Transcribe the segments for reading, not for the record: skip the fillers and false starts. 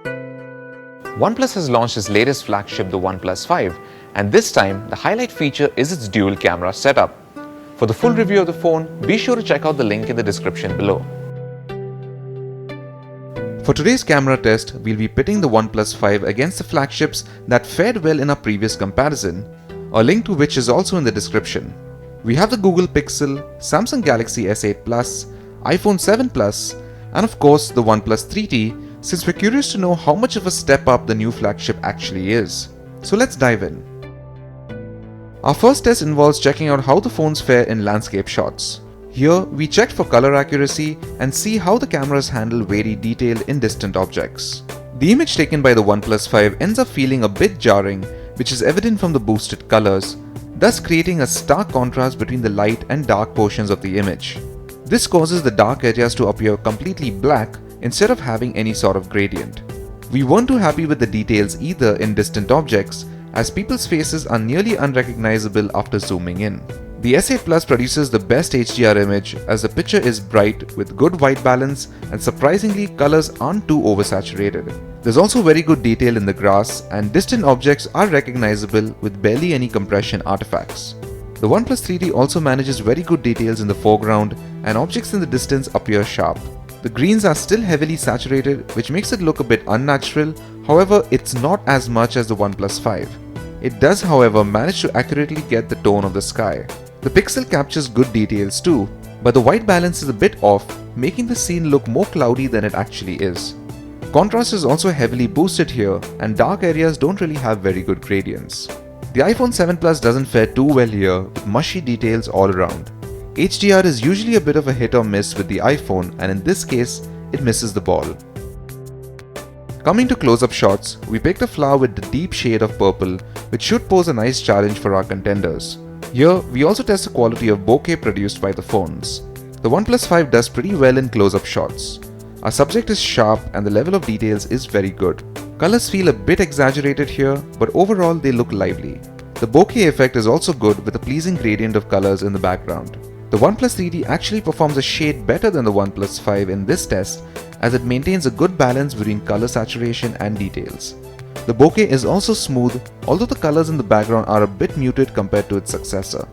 OnePlus has launched its latest flagship, the OnePlus 5, and this time the highlight feature is its dual camera setup. For the full review of the phone, be sure to check out the link in the description below. For today's camera test, we'll be pitting the OnePlus 5 against the flagships that fared well in our previous comparison, a link to which is also in the description. We have the Google Pixel, Samsung Galaxy S8 Plus, iPhone 7 Plus, and of course the OnePlus 3T, since we're curious to know how much of a step up the new flagship actually is. So let's dive in. Our first test involves checking out how the phones fare in landscape shots. Here, we checked for color accuracy and see how the cameras handle varied detail in distant objects. The image taken by the OnePlus 5 ends up feeling a bit jarring, which is evident from the boosted colors, thus creating a stark contrast between the light and dark portions of the image. This causes the dark areas to appear completely black instead of having any sort of gradient. We weren't too happy with the details either in distant objects, as people's faces are nearly unrecognizable after zooming in. The S8 Plus produces the best HDR image as the picture is bright with good white balance and surprisingly colors aren't too oversaturated. There's also very good detail in the grass and distant objects are recognizable with barely any compression artifacts. The OnePlus 3T also manages very good details in the foreground and objects in the distance appear sharp. The greens are still heavily saturated, which makes it look a bit unnatural, however it's not as much as the OnePlus 5. It does however manage to accurately get the tone of the sky. The Pixel captures good details too, but the white balance is a bit off, making the scene look more cloudy than it actually is. Contrast is also heavily boosted here, and dark areas don't really have very good gradients. The iPhone 7 Plus doesn't fare too well here, with mushy details all around. HDR is usually a bit of a hit or miss with the iPhone, and in this case, it misses the ball. Coming to close-up shots, we picked a flower with the deep shade of purple, which should pose a nice challenge for our contenders. Here, we also test the quality of bokeh produced by the phones. The OnePlus 5 does pretty well in close-up shots. Our subject is sharp and the level of details is very good. Colors feel a bit exaggerated here, but overall they look lively. The bokeh effect is also good with a pleasing gradient of colors in the background. The OnePlus 3T actually performs a shade better than the OnePlus 5 in this test, as it maintains a good balance between color saturation and details. The bokeh is also smooth, although the colors in the background are a bit muted compared to its successor.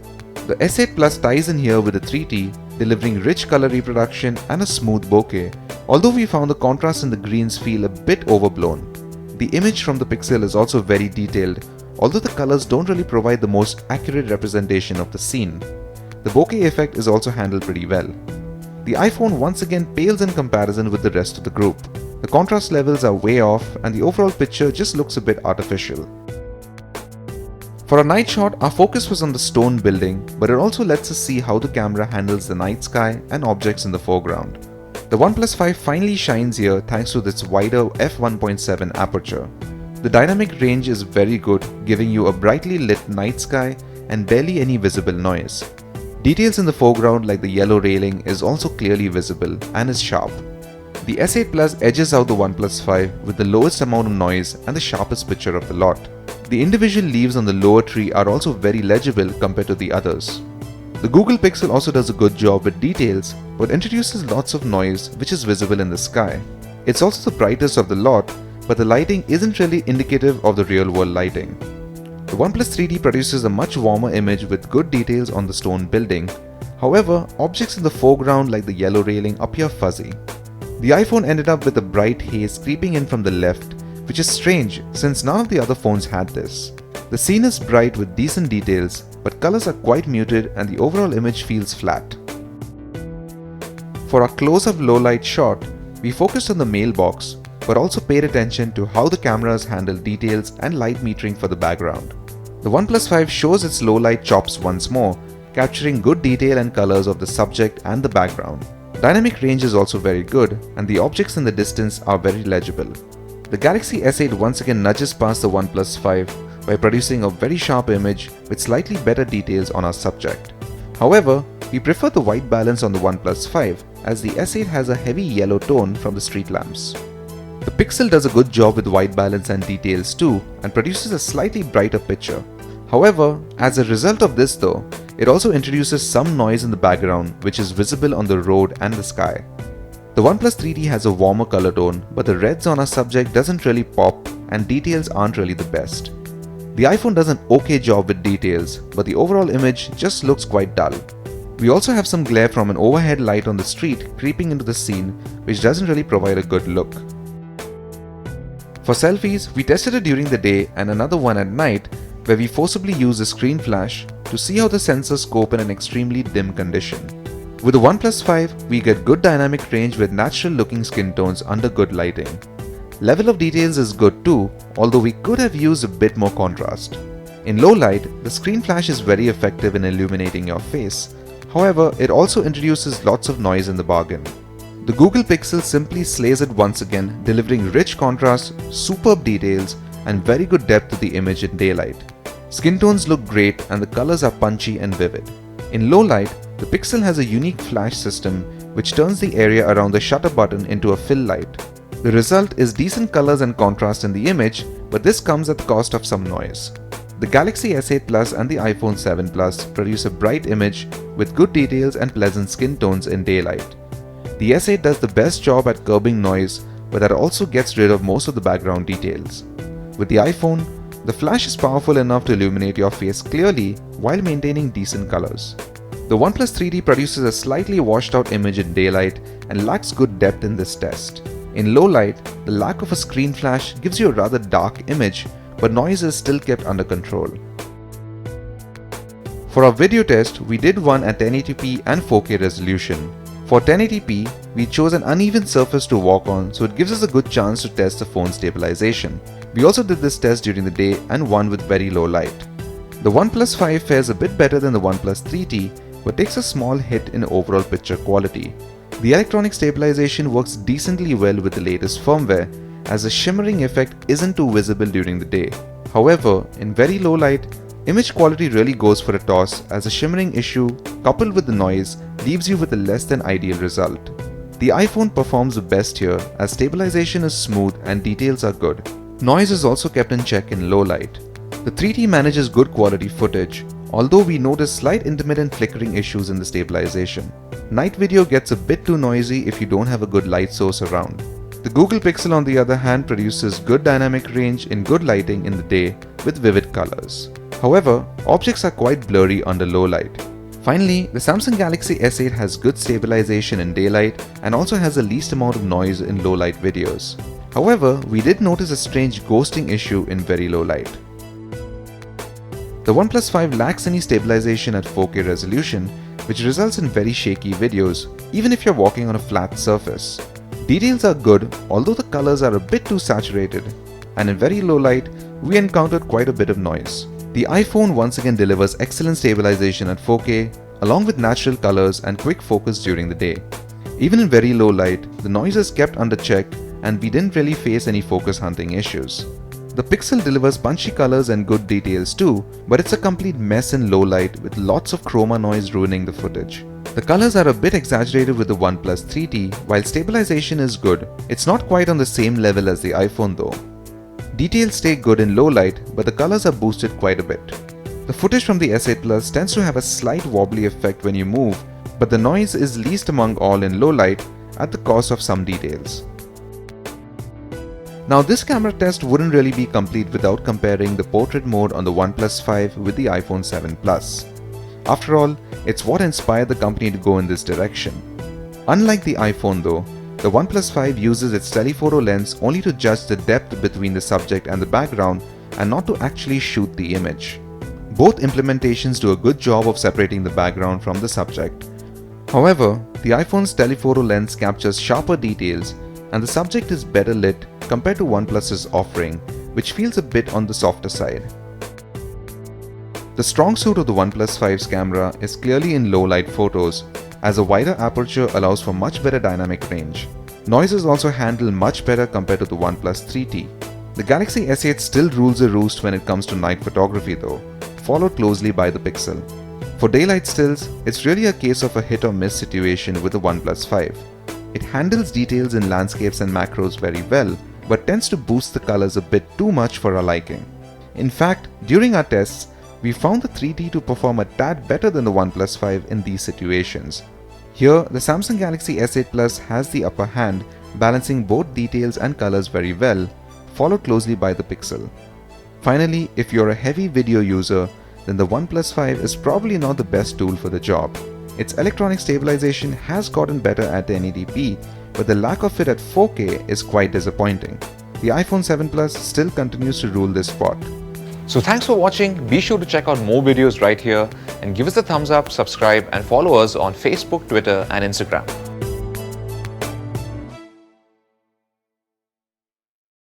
The S8 Plus ties in here with the 3T, delivering rich color reproduction and a smooth bokeh, although we found the contrast in the greens feel a bit overblown. The image from the Pixel is also very detailed, although the colors don't really provide the most accurate representation of the scene. The bokeh effect is also handled pretty well. The iPhone once again pales in comparison with the rest of the group. The contrast levels are way off and the overall picture just looks a bit artificial. For a night shot, our focus was on the stone building, but it also lets us see how the camera handles the night sky and objects in the foreground. The OnePlus 5 finally shines here thanks to its wider f1.7 aperture. The dynamic range is very good, giving you a brightly lit night sky and barely any visible noise. Details in the foreground like the yellow railing is also clearly visible and is sharp. The S8 Plus edges out the OnePlus 5 with the lowest amount of noise and the sharpest picture of the lot. The individual leaves on the lower tree are also very legible compared to the others. The Google Pixel also does a good job with details, but introduces lots of noise which is visible in the sky. It's also the brightest of the lot, but the lighting isn't really indicative of the real world lighting. The OnePlus 3T produces a much warmer image with good details on the stone building. However, objects in the foreground like the yellow railing appear fuzzy. The iPhone ended up with a bright haze creeping in from the left, which is strange since none of the other phones had this. The scene is bright with decent details, but colors are quite muted and the overall image feels flat. For our close-up low-light shot, we focused on the mailbox, but also paid attention to how the cameras handle details and light metering for the background. The OnePlus 5 shows its low-light chops once more, capturing good detail and colors of the subject and the background. Dynamic range is also very good, and the objects in the distance are very legible. The Galaxy S8 once again nudges past the OnePlus 5 by producing a very sharp image with slightly better details on our subject. However, we prefer the white balance on the OnePlus 5 as the S8 has a heavy yellow tone from the street lamps. The Pixel does a good job with white balance and details too and produces a slightly brighter picture. However, as a result of this though, it also introduces some noise in the background which is visible on the road and the sky. The The OnePlus 3T has a warmer color tone, but the reds on our subject doesn't really pop and details aren't really the best. The iPhone does an okay job with details, but the overall image just looks quite dull. We also have some glare from an overhead light on the street creeping into the scene, which doesn't really provide a good look. For selfies, we tested it during the day and another one at night, where we forcibly use a screen flash to see how the sensors cope in an extremely dim condition. With the OnePlus 5, we get good dynamic range with natural looking skin tones under good lighting. Level of details is good too, although we could have used a bit more contrast. In low light, the screen flash is very effective in illuminating your face. However, it also introduces lots of noise in the bargain. The Google Pixel simply slays it once again, delivering rich contrast, superb details, and very good depth to the image in daylight. Skin tones look great and the colors are punchy and vivid. In low light, the Pixel has a unique flash system which turns the area around the shutter button into a fill light. The result is decent colors and contrast in the image, but this comes at the cost of some noise. The Galaxy S8 Plus and the iPhone 7 Plus produce a bright image with good details and pleasant skin tones in daylight. The S8 does the best job at curbing noise, but that also gets rid of most of the background details. With the iPhone, the flash is powerful enough to illuminate your face clearly while maintaining decent colors. The OnePlus 3T produces a slightly washed out image in daylight and lacks good depth in this test. In low light, the lack of a screen flash gives you a rather dark image, but noise is still kept under control. For our video test, we did one at 1080p and 4K resolution. For 1080p, we chose an uneven surface to walk on, so it gives us a good chance to test the phone stabilization. We also did this test during the day and one with very low light. The OnePlus 5 fares a bit better than the OnePlus 3T, but takes a small hit in overall picture quality. The electronic stabilization works decently well with the latest firmware, as the shimmering effect isn't too visible during the day. However, in very low light, image quality really goes for a toss, as the shimmering issue, coupled with the noise, leaves you with a less than ideal result. The iPhone performs the best here, as stabilization is smooth and details are good. Noise is also kept in check in low light. The 3T manages good quality footage, although we notice slight intermittent flickering issues in the stabilization. Night video gets a bit too noisy if you don't have a good light source around. The Google Pixel on the other hand produces good dynamic range in good lighting in the day with vivid colors. However, objects are quite blurry under low light. Finally, the Samsung Galaxy S8 has good stabilization in daylight and also has the least amount of noise in low light videos. However, we did notice a strange ghosting issue in very low light. The OnePlus 5 lacks any stabilization at 4K resolution, which results in very shaky videos, even if you're walking on a flat surface. Details are good, although the colors are a bit too saturated, and in very low light, we encountered quite a bit of noise. The iPhone once again delivers excellent stabilization at 4K, along with natural colors and quick focus during the day. Even in very low light, the noise is kept under check and we didn't really face any focus hunting issues. The Pixel delivers punchy colors and good details too, but it's a complete mess in low light with lots of chroma noise ruining the footage. The colors are a bit exaggerated with the OnePlus 3T, while stabilization is good. It's not quite on the same level as the iPhone though. Details stay good in low light, but the colors are boosted quite a bit. The footage from the S8 Plus tends to have a slight wobbly effect when you move, but the noise is least among all in low light at the cost of some details. Now this camera test wouldn't really be complete without comparing the portrait mode on the OnePlus 5 with the iPhone 7 Plus. After all, it's what inspired the company to go in this direction. Unlike the iPhone though, the OnePlus 5 uses its telephoto lens only to judge the depth between the subject and the background and not to actually shoot the image. Both implementations do a good job of separating the background from the subject. However, the iPhone's telephoto lens captures sharper details and the subject is better lit compared to OnePlus's offering, which feels a bit on the softer side. The strong suit of the OnePlus 5's camera is clearly in low light photos, as a wider aperture allows for much better dynamic range. Noise is also handled much better compared to the OnePlus 3T. The Galaxy S8 still rules the roost when it comes to night photography though, followed closely by the Pixel. For daylight stills, it's really a case of a hit or miss situation with the OnePlus 5. It handles details in landscapes and macros very well, but tends to boost the colors a bit too much for our liking. In fact, during our tests, we found the 3T to perform a tad better than the OnePlus 5 in these situations. Here, the Samsung Galaxy S8 Plus has the upper hand, balancing both details and colors very well, followed closely by the Pixel. Finally, if you're a heavy video user, then the OnePlus 5 is probably not the best tool for the job. Its electronic stabilization has gotten better at 1080p, but the lack of it at 4K is quite disappointing. The iPhone 7 Plus still continues to rule this spot. So thanks for watching. Be sure to check out more videos right here and give us a thumbs up, subscribe and follow us on Facebook, Twitter and Instagram.